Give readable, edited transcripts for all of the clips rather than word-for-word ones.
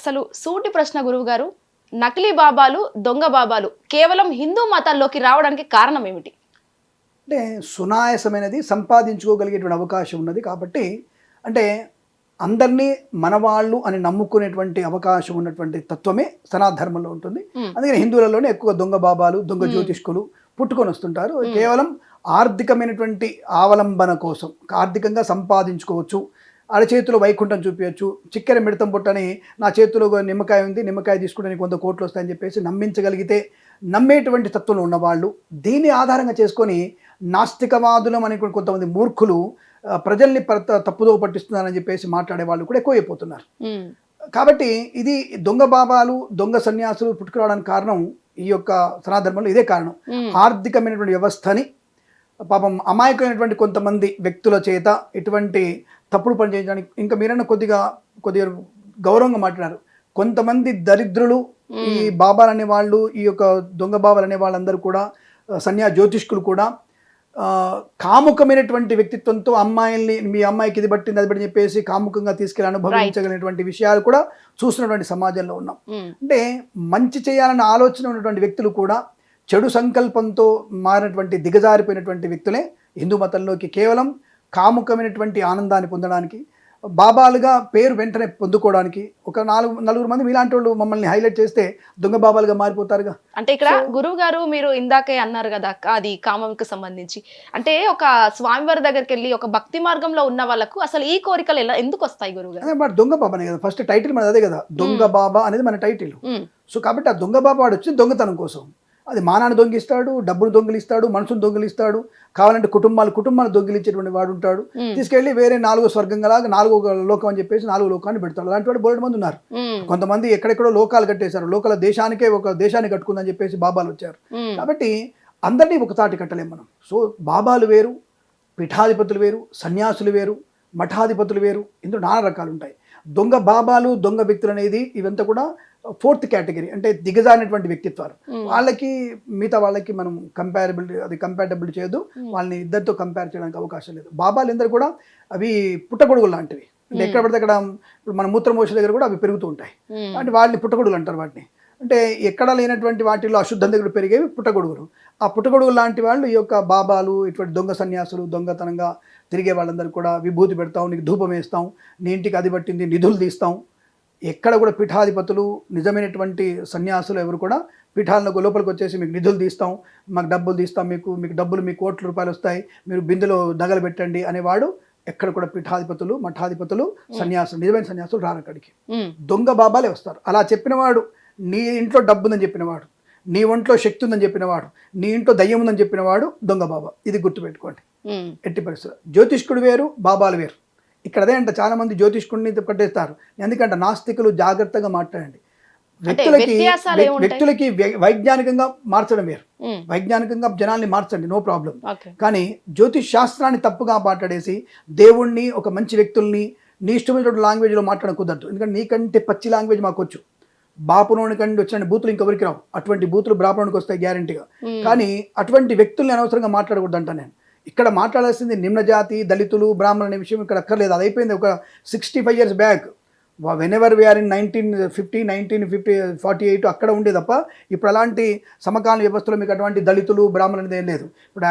అసలు సూటి ప్రశ్న గురువు గారు, నకిలీ బాబాలు, దొంగ బాబాలు కేవలం హిందూ మతాల్లోకి రావడానికి కారణం ఏమిటి? అంటే సునాయాసమైనది, సంపాదించుకోగలిగేటువంటి అవకాశం ఉన్నది కాబట్టి, అంటే అందరినీ మనవాళ్ళు అని నమ్ముకునేటువంటి అవకాశం ఉన్నటువంటి తత్వమే సనాతన ఉంటుంది. అందుకని హిందువులలోనే ఎక్కువ దొంగ బాబాలు, దొంగ జ్యోతిష్కులు పుట్టుకొని వస్తుంటారు. కేవలం ఆర్థికమైనటువంటి ఆవలంబన కోసం, ఆర్థికంగా సంపాదించుకోవచ్చు, అరచేతిలో వైకుంఠం చూపించచ్చు, చిక్కెర మిడతం పుట్టని నా చేతిలో నిమ్మకాయ ఉంది, నిమ్మకాయ తీసుకుంటే 100 కోట్లు వస్తాయని చెప్పేసి నమ్మించగలిగితే నమ్మేటువంటి తత్వంలో ఉన్నవాళ్ళు దీన్ని ఆధారంగా చేసుకొని నాస్తికవాదులం అని కొంతమంది మూర్ఖులు ప్రజల్ని తప్పుదో పట్టిస్తున్నారని చెప్పేసి మాట్లాడే వాళ్ళు కూడా ఎక్కువైపోతున్నారు. కాబట్టి ఇది దొంగ బాబాలు, దొంగ సన్యాసులు పుట్టుకురావడానికి కారణం ఈ యొక్క సనాతన ఇదే కారణం. ఆర్థికమైనటువంటి వ్యవస్థని పాపం అమాయకమైనటువంటి కొంతమంది వ్యక్తుల చేత ఇటువంటి తప్పుడు పని చేయించడానికి, ఇంకా మీరన్నా కొద్దిగా గౌరవంగా మాట్లాడారు, కొంతమంది దరిద్రులు ఈ బాబాలు అనే వాళ్ళు, ఈ యొక్క దొంగ బాబాలు అనే వాళ్ళందరూ కూడా జ్యోతిష్కులు కూడా కాముకమైనటువంటి వ్యక్తిత్వంతో అమ్మాయిల్ని, మీ అమ్మాయికి ఇది పట్టింది అది పట్టి చెప్పేసి కాముకంగా తీసుకెళ్ళి అనుభవించగలిగినటువంటి విషయాలు కూడా చూస్తున్నటువంటి సమాజంలో ఉన్నాం. అంటే మంచి చేయాలన్న ఆలోచన ఉన్నటువంటి వ్యక్తులు కూడా చెడు సంకల్పంతో మారినటువంటి దిగజారిపోయినటువంటి వ్యక్తులే హిందూ మతంలోకి కేవలం కాముకమైనటువంటి ఆనందాన్ని పొందడానికి, బాబాలుగా పేరు వెంటనే పొందుకోవడానికి ఒక నలుగురు మంది మీలాంటి వాళ్ళు మమ్మల్ని హైలైట్ చేస్తే దొంగ బాబాలుగా మారిపోతారుగా. అంటే ఇక్కడ గురువు గారు మీరు ఇందాకే అన్నారు కదా అది కామంకి సంబంధించి, అంటే ఒక స్వామివారి దగ్గరికి వెళ్ళి ఒక భక్తి మార్గంలో ఉన్న వాళ్ళకు అసలు ఈ కోరికలు ఎందుకు వస్తాయి గురువు గారు? అదే మరి దొంగ బాబానే కదా ఫస్ట్ టైటిల్, మన అదే కదా దొంగ బాబా అనేది మన టైటిల్. సో కాబట్టి ఆ దొంగ బాబా వాడు వచ్చి దొంగతనం కోసం, అది మానాన్ని దొంగిస్తాడు, డబ్బును దొంగిలిస్తాడు, మనసును దొంగిలిస్తాడు, కావాలంటే కుటుంబాలు దొంగిలించేటువంటి వాడు ఉంటాడు. తీసుకెళ్లి వేరే 4వ స్వర్గంలాగా 4వ లోకం అని చెప్పేసి 4వ లోకాన్ని పెడతాడు. అలాంటి వాడు బోలెడు మంది ఉన్నారు. కొంతమంది ఎక్కడెక్కడో లోకాలు కట్టేశారు, లోకల దేశానికే ఒక దేశాన్ని కట్టుకుందని చెప్పేసి బాబాలు వచ్చారు. కాబట్టి అందరినీ ఒక తాటి కట్టలేం మనం. సో బాబాలు వేరు, పీఠాధిపతులు వేరు, సన్యాసులు వేరు, మఠాధిపతులు వేరు, ఇందులో నానా రకాలు ఉంటాయి. దొంగ బాబాలు, దొంగ వ్యక్తులు అనేది ఇవంతా కూడా 4th కేటగిరీ, అంటే దిగజారినటువంటి వ్యక్తిత్వాలు. వాళ్ళకి మిగతా వాళ్ళకి మనం కంపాటబిలిటీ చేయొద్దు, వాళ్ళని ఇద్దరితో కంపేర్ చేయడానికి అవకాశం లేదు. బాబాలు అందరూ కూడా అవి పుట్టగొడుగులు లాంటివి. అంటే ఎక్కడ పడితే అక్కడ ఇప్పుడు మన మూత్రమోష దగ్గర కూడా అవి పెరుగుతూ ఉంటాయి. అంటే వాళ్ళని పుట్టగొడుగులు అంటారు వాటిని. అంటే ఎక్కడ లేనటువంటి వాటిలో అశుద్ధం దగ్గర పెరిగేవి పుట్టగొడుగులు. ఆ పుట్టగొడుగులు లాంటి వాళ్ళు ఈ యొక్క బాబాలు, ఇటువంటి దొంగ సన్యాసులు, దొంగతనంగా తిరిగే వాళ్ళందరూ కూడా విభూతి పెడతాం, నీకు ధూపం వేస్తాం, నీ ఇంటికి అది పట్టింది, నిధులు తీస్తాం. ఎక్కడ కూడా పీఠాధిపతులు, నిజమైనటువంటి సన్యాసులు ఎవరు కూడా పీఠాలకు లోపలికి వచ్చేసి మీకు నిధులు తీస్తాం, మాకు డబ్బులు తీస్తాం, మీకు డబ్బులు మీకు కోట్ల రూపాయలు వస్తాయి, మీరు బిందెలో నగలు పెట్టండి అనేవాడు ఎక్కడ కూడా పీఠాధిపతులు, మఠాధిపతులు, సన్యాసులు, నిజమైన సన్యాసులు రారు అక్కడికి. దొంగ బాబాలే వస్తారు. అలా చెప్పినవాడు, నీ ఇంట్లో డబ్బు ఉందని చెప్పినవాడు, నీ ఒంట్లో శక్తి ఉందని చెప్పినవాడు, నీ ఇంట్లో దయ్యం ఉందని చెప్పినవాడు దొంగ బాబా. ఇది గుర్తుపెట్టుకోండి. ఎట్టి పరిస్థితులు జ్యోతిష్కుడు వేరు, బాబాలు వేరు. ఇక్కడ అదే అంటే చాలా మంది జ్యోతిష్కుడిని పట్టేస్తారు. ఎందుకంటే నాస్తికులు జాగ్రత్తగా మాట్లాడండి. వ్యక్తులకి వైజ్ఞానికంగా మార్చడం వేరు. వైజ్ఞానికంగా జనాల్ని మార్చండి, నో ప్రాబ్లం. కానీ జ్యోతిష్ శాస్త్రాన్ని తప్పుగా మాట్లాడేసి దేవుణ్ణి, ఒక మంచి వ్యక్తుల్ని నీ ఇష్టమైన లాంగ్వేజ్లో మాట్లాడడం కుదరదు. ఎందుకంటే నీకంటే పచ్చి లాంగ్వేజ్ మాకు వచ్చు. బాపునోని కంటే వచ్చిన బూతులు ఇంకెవరికి రావు. అటువంటి బూతులు బ్రాహ్మణునికి వస్తాయి గ్యారంటీగా. కానీ అటువంటి వ్యక్తుల్ని అనవసరంగా మాట్లాడకూడదు అంట నేను. ఇక్కడ మాట్లాడాల్సింది నిమ్న జాతి, దళితులు, బ్రాహ్మణులు అనే విషయం ఇక్కడ అక్కర్లేదు. అది అయిపోయింది ఒక 65 years back. Whenever we are in 1950, 1948 అక్కడ ఉండే తప్ప ఇప్పుడు అలాంటి సమకాలీన వ్యవస్థలో మీకు అటువంటి దళితులు, బ్రాహ్మణులు అనేది ఏం లేదు. ఇప్పుడు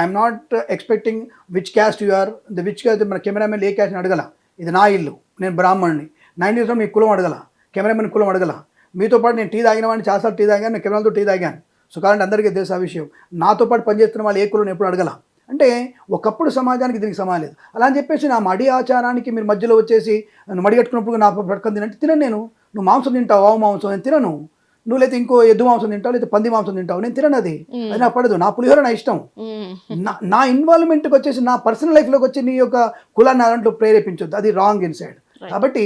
I'm not expecting which caste you are, which caste. మన కెమెరామెన్ ఏ క్యాస్ట్ని అడగల, ఇది నా ఇల్లు, నేను బ్రాహ్మణుని. 90s మీ కులం అడగల, కెమెరామెన్ కులం అడగల. మీతో పాటు నేను టీ తాగిన వాడిని చాలాసార్లు టీ తాగాను, నేను కెమెరాలతో టీ తాగాను. సో కాబట్టి అందరికీ తెలుసు ఆ విషయం. నాతో పాటు పనిచేస్తున్న వాళ్ళు ఏ కులం ఎప్పుడు అడగల. అంటే ఒకప్పుడు సమాజానికి దీనికి సమానం లేదు. అలా అని చెప్పేసి నా మడి ఆచారానికి మీరు మధ్యలో వచ్చేసి నన్ను మడి కట్టుకున్నప్పుడు నా పట్టుకొని తినంటే తినను నేను. నువ్వు మాంసం తింటావు, ఆవు మాంసం, నేను తినను. నువ్వు లేకపోతే ఇంకో ఎద్దు మాంసం తింటావు, లేకపోతే పంది మాంసం తింటావు, నేను తినను. అది నాకు పడదు. నా పులిహోర నా ఇష్టం. నా ఇన్వాల్వ్మెంట్కి వచ్చేసి, నా పర్సనల్ లైఫ్లోకి వచ్చి నీ యొక్క కులాన్ని దాంట్లో ప్రేరేపించొద్దు. అది రాంగ్ ఇన్సైడ్. కాబట్టి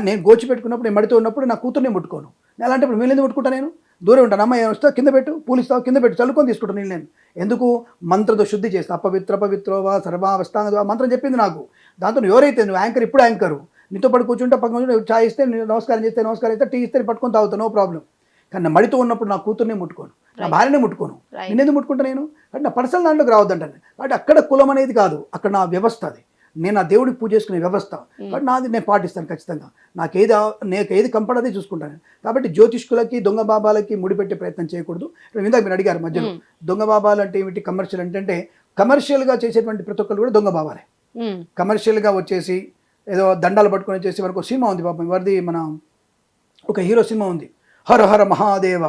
నేను గోచి పెట్టుకున్నప్పుడు, నేను మడితో ఉన్నప్పుడు నా కూతుర్ని ముట్టుకోను. అలాంటప్పుడు మీరు ఎందుకు ముట్టుకుంటా? నేను దూరం ఉంటాను. అమ్మాయి వస్తా, కింద పెట్టు, పూలిస్తావు, కింద పెట్టు, చల్లుకొని తీసుకుంటాను నేను. ఎందుకు? మంత్రంతో శుద్ధి చేస్తా. పవిత్రోవా సర్వావస్థాంగ మంత్రం చెప్పింది నాకు. దాంతో ఎవరైతే నువ్వు యాంకర్, ఇప్పుడు యాంకరు, నీతో పాటు కూర్చుంటే పక్కన చాయ్ ఇస్తే నమస్కారం చేస్తే నమస్కారం అయితే, టీ ఇస్తే పట్టుకొని తాగుతాను, నో ప్రాబ్లం. కానీ నా మడితో ఉన్నప్పుడు నా కూతుర్ని ముట్టుకోను, నా భార్యనే ముట్టుకోను. నేనెందుకు ముట్టుకుంటా? నేను అంటే నా పర్సనల్ దాంట్లోకి రావద్దంటాను. కాబట్టి అక్కడ కులం అనేది కాదు, అక్కడ నా వ్యవస్థ. అది నేను నా దేవుడికి పూజ చేసుకునే వ్యవస్థ కాబట్టి నాది నేను పాటిస్తాను ఖచ్చితంగా. నాకు ఏది కంఫర్ట్ అదే చూసుకుంటాను. కాబట్టి జ్యోతిష్కులకి దొంగ బాబాలకి ముడిపెట్టే ప్రయత్నం చేయకూడదు. ఇందాక మీరు అడిగారు మధ్యలో దొంగ బాబాలు అంటే ఏమిటి, కమర్షియల్ అంటే కమర్షియల్గా చేసేటువంటి ప్రతి ఒక్కరు కూడా దొంగ బాబాలే. కమర్షియల్గా వచ్చేసి ఏదో దండాలు పట్టుకొని వచ్చేసి మనకు సినిమా ఉంది పాపం ఎవరిది, మన ఒక హీరో సినిమా ఉంది, హర హర మహాదేవ,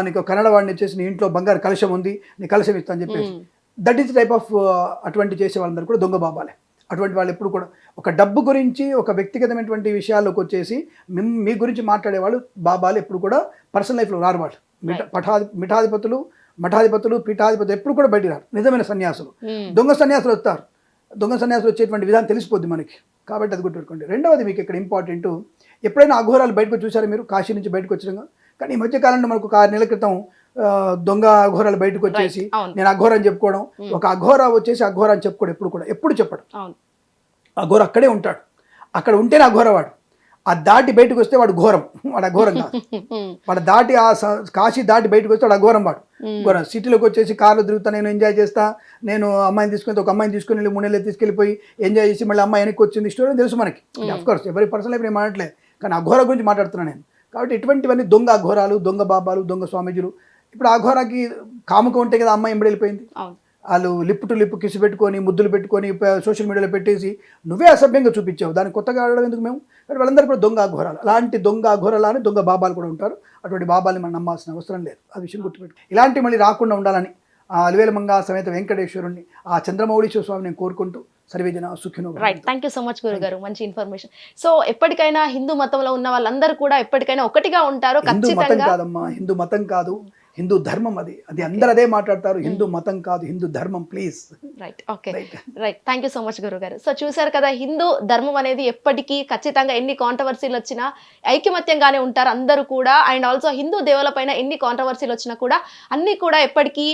నీకు కన్నడ వాడిని వచ్చేసి నీ ఇంట్లో బంగారు కలశం ఉంది, నీ కలశం ఇస్తా అని చెప్పేసి. దట్ ఈస్ టైప్ ఆఫ్ అటువంటి చేసే వాళ్ళందరూ కూడా దొంగ బాబాలే. అటువంటి వాళ్ళు ఎప్పుడు కూడా ఒక డబ్బు గురించి ఒక వ్యక్తిగతమైనటువంటి విషయాల్లోకి వచ్చేసి మీ గురించి మాట్లాడే వాళ్ళు బాబాలు ఎప్పుడు కూడా పర్సనల్ లైఫ్లో రారు. వాళ్ళు మఠాధిపతులు పీఠాధిపతులు ఎప్పుడు కూడా బయటికి రారు. నిజమైన సన్యాసులు, దొంగ సన్యాసులు వస్తారు. దొంగ సన్యాసులు వచ్చేటువంటి విధానం తెలిసిపోద్ది మనకి. కాబట్టి అది గుర్తుపెట్టుకోండి. రెండవది మీకు ఇక్కడ ఇంపార్టెంట్, ఎప్పుడైనా అఘోరాలు బయటకు చూసారా మీరు? కాశీ నుంచి బయటకు వచ్చినాగా. కానీ ఈ మధ్యకాలంలో మనకు 6 నెలల క్రితం దొంగ అఘోరాలు బయటకు వచ్చేసి నేను అఘోర అని చెప్పుకోవడం. ఒక అఘోర వచ్చేసి అఘోర అని చెప్పుకోవడం ఎప్పుడు చెప్పడం. అఘోర అక్కడే ఉంటాడు, అక్కడ ఉంటేనే అఘోర వాడు. ఆ దాటి బయటకు వస్తే వాడు ఘోరం, వాడు అఘోరం కాదు. వాడు దాటి ఆ కాశీ దాటి బయటకు వస్తే వాడు అఘోరం వాడు. ఘోరం సిటీలోకి వచ్చేసి కార్లో తిరుగుతా, నేను ఎంజాయ్ చేస్తా, నేను అమ్మాయిని తీసుకుని ఒక అమ్మాయిని తీసుకుని వెళ్ళి 3 నెలలు తీసుకెళ్ళిపోయి ఎంజాయ్ చేసి మళ్ళీ అమ్మాయి వెనక్కి వచ్చింది స్టోరీ తెలుసు మనకి. అఫ్కోర్స్ ఎవరి పర్సనల్ లైఫ్ నేను మాట్లాడలేదు, కానీ అఘోర గురించి మాట్లాడుతున్నాను నేను. కాబట్టి ఇటువంటివన్నీ దొంగ అఘోరాలు, దొంగ బాబాలు, దొంగ స్వామీజీలు. ఇప్పుడు అఘోరాకి కాముకం ఉంటే కదా అమ్మాయి ఎంబడి వెళ్ళిపోయింది. వాళ్ళు లిప్ టు లిప్ కిసి పెట్టుకొని ముద్దులు పెట్టుకొని సోషల్ మీడియాలో పెట్టేసి నువ్వే అసభ్యంగా చూపించావు, దాన్ని కొత్తగా ఆడడం ఎందుకు మేము? కానీ వాళ్ళందరూ కూడా దొంగ అఘోరాలు. అలాంటి దొంగ అఘోరాలని దొంగ బాబాలు కూడా ఉంటారు. అటువంటి బాబాల్ని మనం నమ్మాల్సిన అవసరం లేదు. ఆ విషయం గుర్తుపెట్టు. ఇలాంటి మళ్ళీ రాకుండా ఉండాలని ఆ అలివేల మంగా సమేత వెంకటేశ్వరుణ్ణి, ఆ చంద్రమౌళీశ్వర స్వామిని నేను కోరుకుంటూ సర్వేజన సుఖినో. Right, thank you so much గురుగారు, మంచి ఇన్ఫర్మేషన్. సో ఎప్పటికైనా హిందూ మతంలో ఉన్న వాళ్ళందరూ కూడా ఎప్పటికైనా ఒకటిగా ఉంటారు. హిందూ మతం కాదమ్మా, హిందూ మతం కాదు, హిందూ ధర్మం. అది అందరూ అదే మాట్లాడతారు. హిందూ మతం కాదు, హిందూ ధర్మం. Please. Right, okay, right, thank you so much గురుగారు. సో చూసారు కదా, హిందూ ధర్మం అనేది ఎప్పటికీ ఖచ్చితంగా ఎన్ని కాంట్రవర్సీలు వచ్చినా ఐకమత్యంగానే ఉంటారు అందరూ కూడా. అండ్ ఆల్సో హిందూ దేవుల పైన ఎన్ని కాంట్రవర్సీలు వచ్చినా కూడా అన్ని కూడా ఎప్పటికీ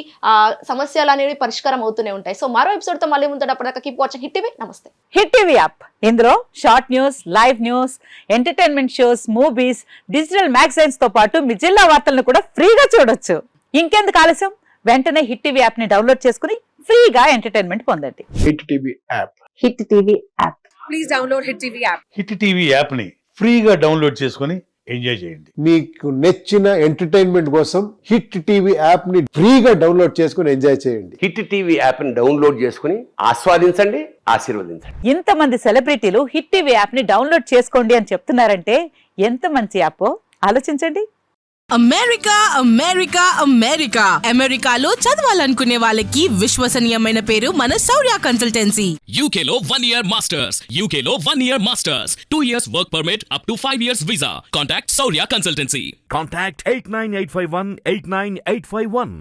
సమస్యలు అనేవి పరిష్కారం అవుతూనే ఉంటాయి. సో మరో ఎపిసోడ్తో మళ్ళీ ముందు అప్పటిదాకా కీప్ వాచింగ్ హిట్ టీవీ. నమస్తే. హిట్ టీవీ యాప్, ఇందులో short news, live news, entertainment shows, movies, digital magazines తో పాటు మీ జిల్లా వార్తలను కూడా ఫ్రీగా చూడొచ్చు. ఇంకెందుకు ఆలస్యం, వెంటనే హిట్ టీవీ యాప్ ని డౌన్లోడ్ చేసుకుని ఫ్రీగా ఎంటర్టైన్మెంట్ పొందండి. Hit TV app, hit TV app, please download hit TV app. Hit TV app ని ఫ్రీగా డౌన్లోడ్ చేసుకొని ఎంజాయ్ చేయండి. మీకు నచ్చిన ఎంటర్టైన్మెంట్ కోసం హిట్ టీవీ యాప్ ని ఫ్రీగా డౌన్లోడ్ చేసుకొని ఎంజాయ్ చేయండి. హిట్ టీవీ యాప్ ని డౌన్లోడ్ చేసుకుని ఆస్వాదించండి, ఆశీర్వదించండి. ఇంతమంది సెలబ్రిటీలు హిట్ టీవీ యాప్ ని డౌన్లోడ్ చేసుకోండి అని చెప్తున్నారంటే ఎంత మంచి యాప్ ఆలోచించండి. అమెరికా అమెరికా అమెరికా అమెరికాలో చదవాలనుకునే వాళ్ళకి విశ్వసనీయమైన పేరు మన శౌర్య కన్సల్టెన్సీ. UK లో 1 year masters, UK లో 1 year masters, 2 years work permit up to 5 years visa. Contact Saurya Consultancy. Contact 89851 89851.